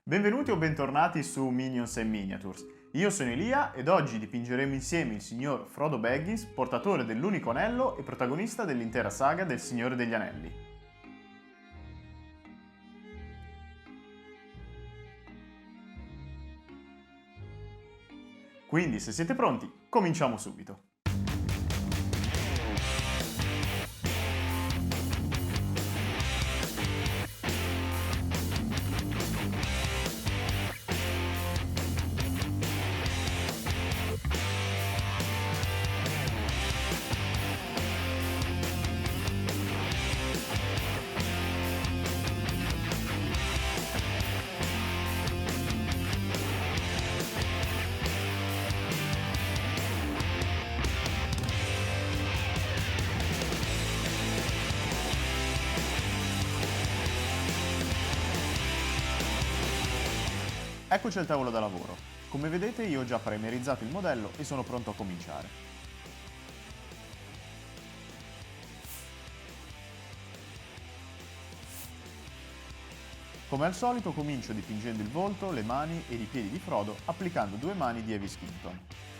Benvenuti o bentornati su Minions and Miniatures. Io sono Elia ed oggi dipingeremo insieme il signor Frodo Baggins, portatore dell'unico anello e protagonista dell'intera saga del Signore degli Anelli. Quindi, se siete pronti, cominciamo subito. Eccoci al tavolo da lavoro. Come vedete io ho già parametrizzato il modello e sono pronto a cominciare. Come al solito comincio dipingendo il volto, le mani e i piedi di Frodo applicando 2 mani di Heavy Skin Tone.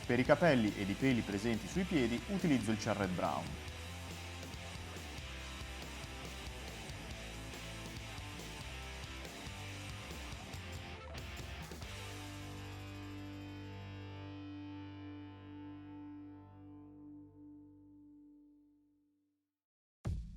Per i capelli ed i peli presenti sui piedi utilizzo il Charred Brown.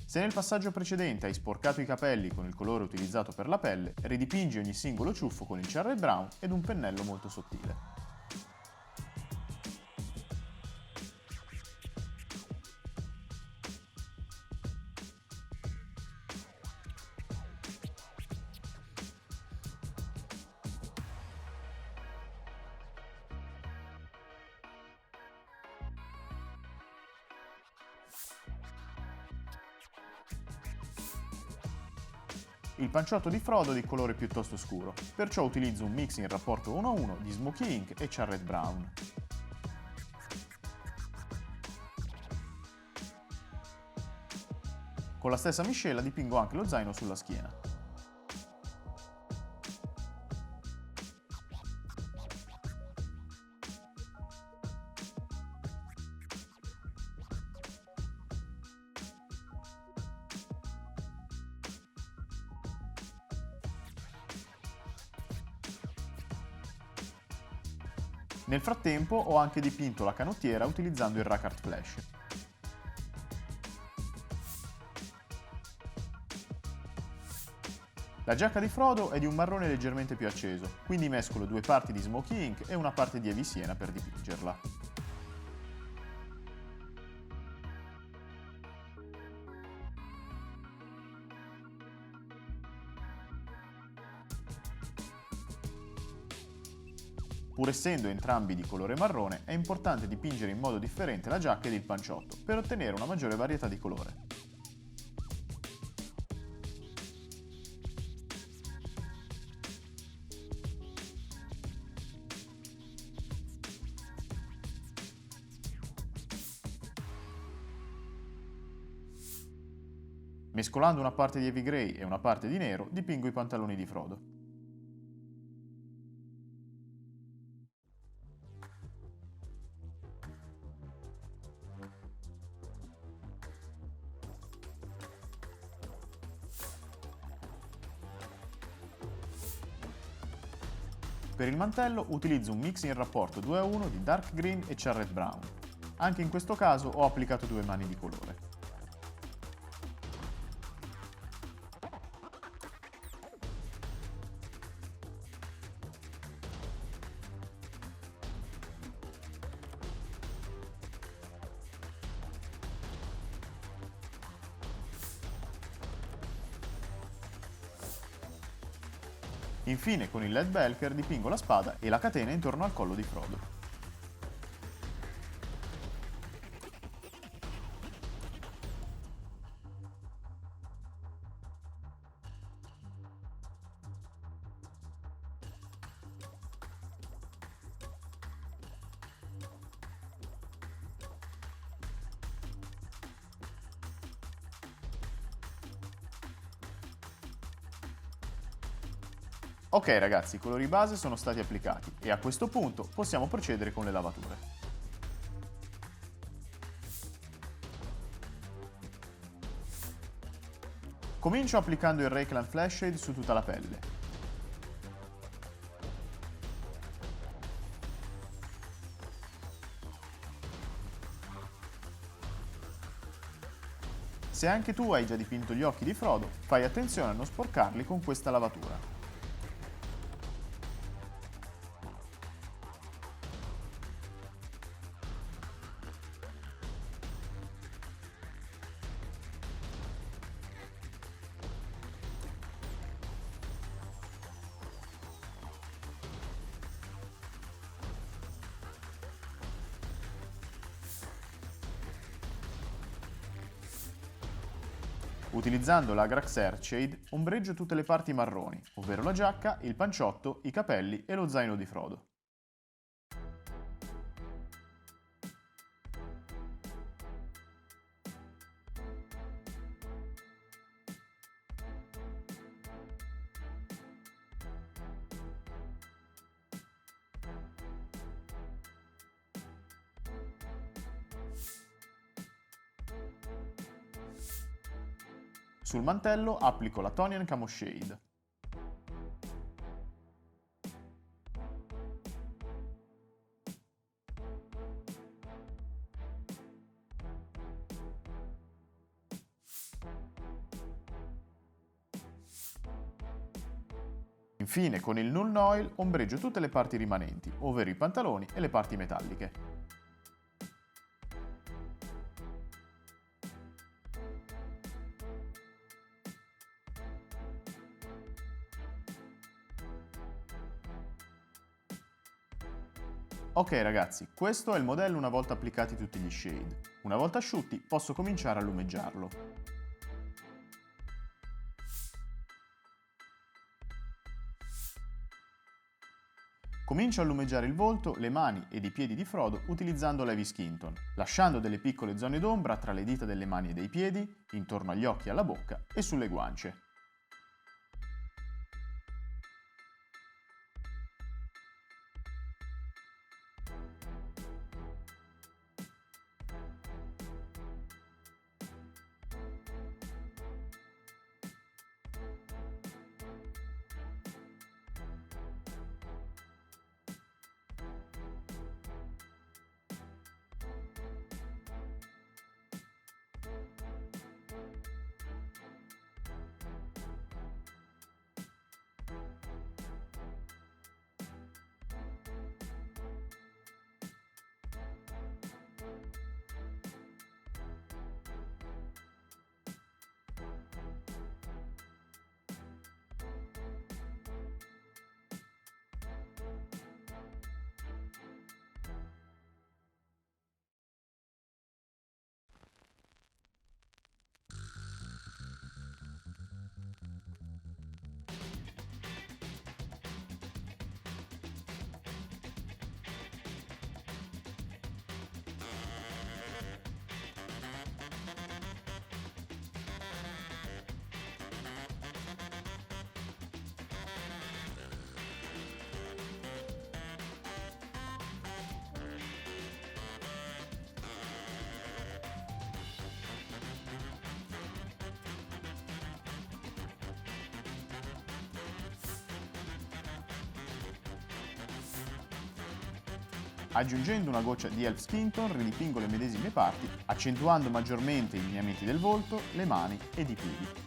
Se nel passaggio precedente hai sporcato i capelli con il colore utilizzato per la pelle, ridipingi ogni singolo ciuffo con il Charred Brown ed un pennello molto sottile. Il panciotto di Frodo è di colore piuttosto scuro, perciò utilizzo un mix in rapporto 1 a 1 di Smoky Ink e Charred Brown. Con la stessa miscela dipingo anche lo zaino sulla schiena. Nel frattempo ho anche dipinto la canottiera utilizzando il Rack Art Flash. La giacca di Frodo è di un marrone leggermente più acceso, quindi mescolo 2 parti di Smoky Ink e una parte di Heavy Siena per dipingerla. Pur essendo entrambi di colore marrone, è importante dipingere in modo differente la giacca ed il panciotto, per ottenere una maggiore varietà di colore. Mescolando una parte di Heavy Grey e una parte di nero, dipingo i pantaloni di Frodo. Per il mantello utilizzo un mix in rapporto 2 a 1 di Dark Green e Charred Brown. Anche in questo caso ho applicato 2 mani di colore. Infine con il LED Belcher dipingo la spada e la catena intorno al collo di Frodo. Ok ragazzi, i colori base sono stati applicati e a questo punto possiamo procedere con le lavature. Comincio applicando il Reikland Flash Shade su tutta la pelle. Se anche tu hai già dipinto gli occhi di Frodo, fai attenzione a non sporcarli con questa lavatura. Utilizzando la Grax Earthshade ombreggio tutte le parti marroni, ovvero la giacca, il panciotto, i capelli e lo zaino di Frodo. Sul mantello applico la Tonian Camo Shade. Infine con il Null Oil ombreggio tutte le parti rimanenti, ovvero i pantaloni e le parti metalliche. Ok ragazzi, questo è il modello una volta applicati tutti gli shade. Una volta asciutti posso cominciare a lumeggiarlo. Comincio a lumeggiare il volto, le mani ed i piedi di Frodo utilizzando l'Heavy Skin Tone, lasciando delle piccole zone d'ombra tra le dita delle mani e dei piedi, intorno agli occhi e alla bocca e sulle guance. Aggiungendo una goccia di Elf Skin Tone ridipingo le medesime parti, accentuando maggiormente i lineamenti del volto, le mani ed i piedi.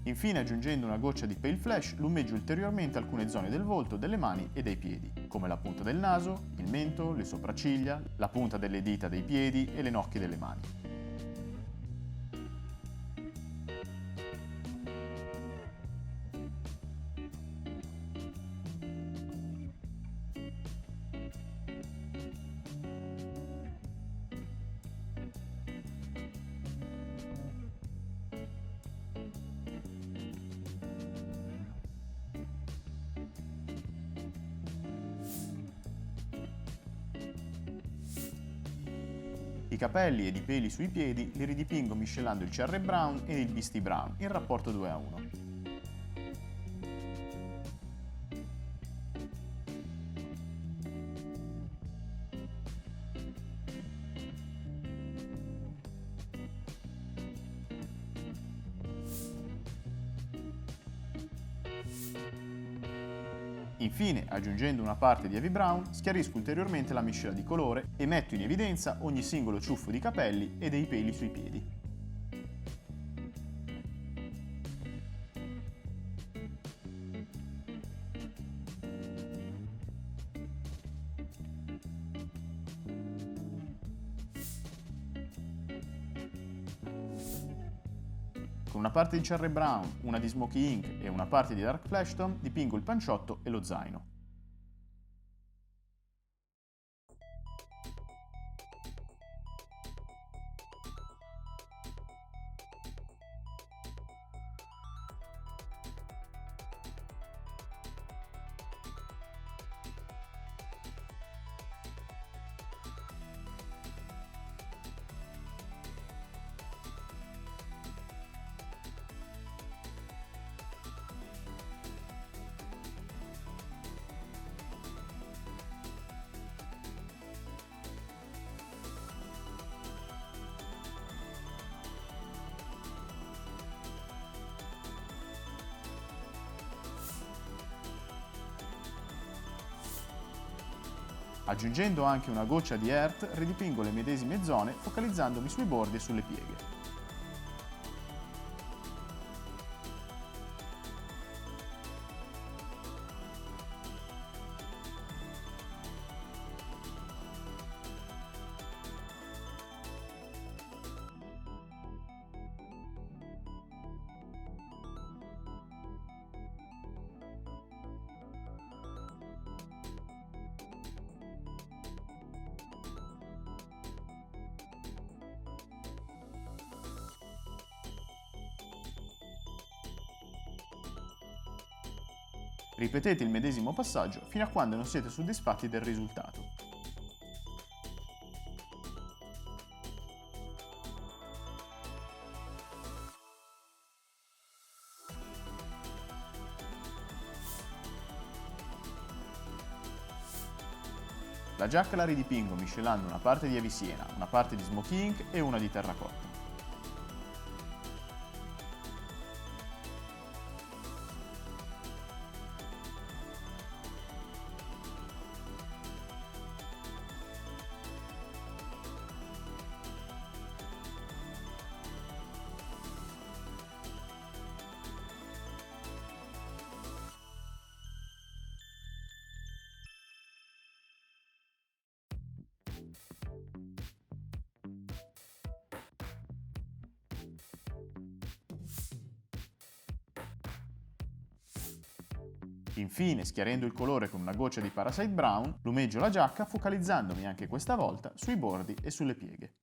Infine, aggiungendo una goccia di Pale Flash, lumeggio ulteriormente alcune zone del volto, delle mani e dei piedi, come la punta del naso, il mento, le sopracciglia, la punta delle dita dei piedi e le nocche delle mani. I capelli ed i peli sui piedi li ridipingo miscelando il Cherry Brown e il Beastie Brown in rapporto 2:1. Infine, aggiungendo una parte di Heavy Brown, schiarisco ulteriormente la miscela di colore e metto in evidenza ogni singolo ciuffo di capelli e dei peli sui piedi. Con una parte di Cherry Brown, una di Smoky Ink e una parte di Dark Flash Tone dipingo il panciotto e lo zaino. Aggiungendo anche una goccia di Earth, ridipingo le medesime zone focalizzandomi sui bordi e sulle pieghe. Ripetete il medesimo passaggio fino a quando non siete soddisfatti del risultato. La giacca la ridipingo miscelando una parte di Avisiena, una parte di Smoky Ink e una di terracotta. Infine, schiarendo il colore con una goccia di Parasite Brown, lumeggio la giacca focalizzandomi anche questa volta sui bordi e sulle pieghe.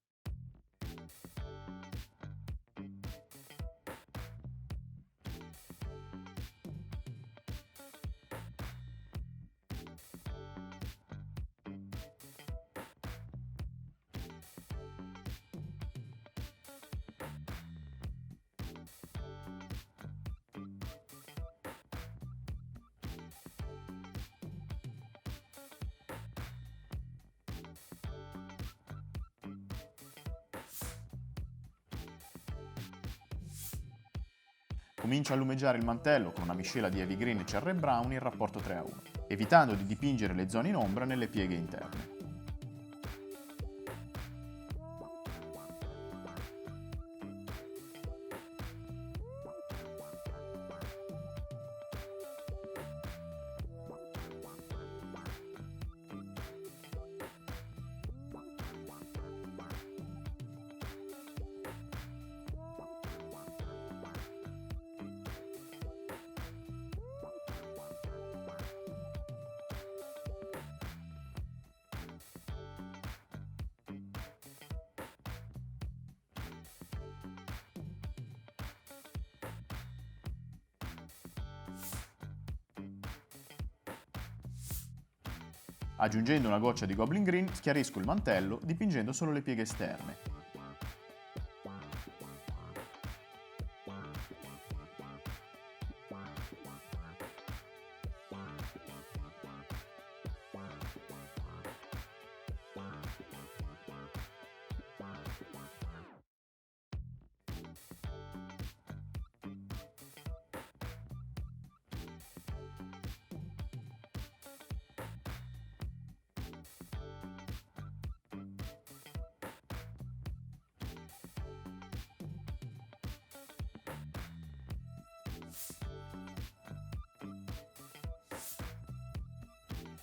Comincio a lumeggiare il mantello con una miscela di Heavy Green e Cherry Brown in rapporto 3:1, evitando di dipingere le zone in ombra nelle pieghe interne. Aggiungendo una goccia di Goblin Green schiarisco il mantello dipingendo solo le pieghe esterne.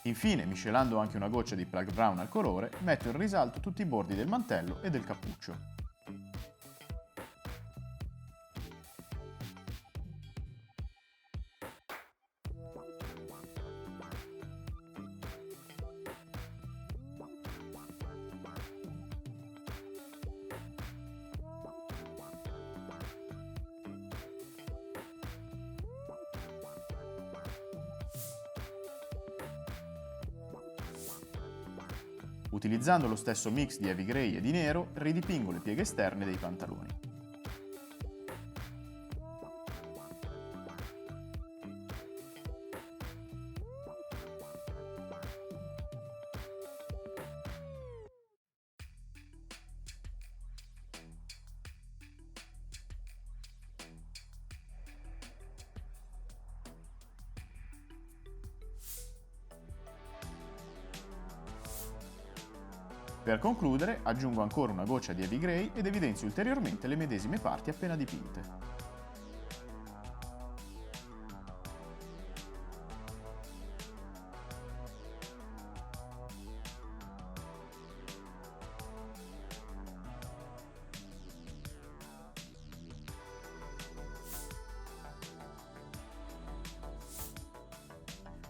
Infine, miscelando anche una goccia di Plug Brown al colore, metto in risalto tutti i bordi del mantello e del cappuccio. Utilizzando lo stesso mix di heavy grey e di nero, ridipingo le pieghe esterne dei pantaloni. Per concludere, aggiungo ancora una goccia di heavy grey ed evidenzio ulteriormente le medesime parti appena dipinte.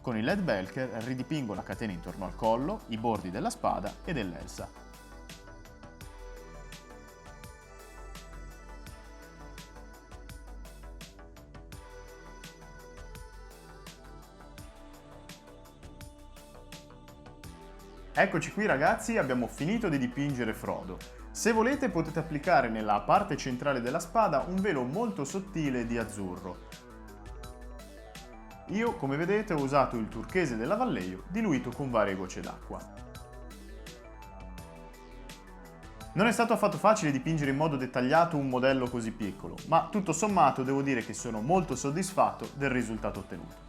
Con il LED Belcher ridipingo la catena intorno al collo, i bordi della spada e dell'elsa. Eccoci qui ragazzi, abbiamo finito di dipingere Frodo. Se volete potete applicare nella parte centrale della spada un velo molto sottile di azzurro. Io, come vedete, ho usato il turchese della Vallejo diluito con varie gocce d'acqua. Non è stato affatto facile dipingere in modo dettagliato un modello così piccolo, ma tutto sommato devo dire che sono molto soddisfatto del risultato ottenuto.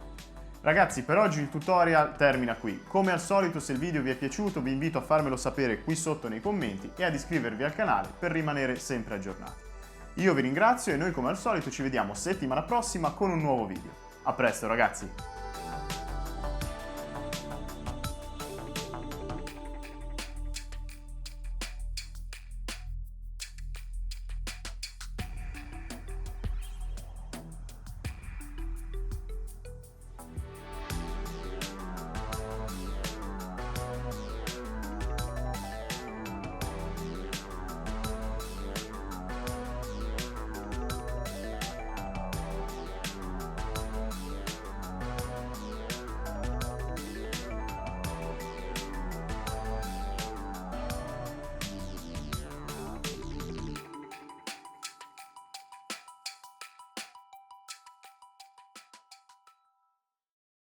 Ragazzi, per oggi il tutorial termina qui. Come al solito, se il video vi è piaciuto vi invito a farmelo sapere qui sotto nei commenti e ad iscrivervi al canale per rimanere sempre aggiornati. Io vi ringrazio e noi come al solito ci vediamo settimana prossima con un nuovo video. A presto ragazzi!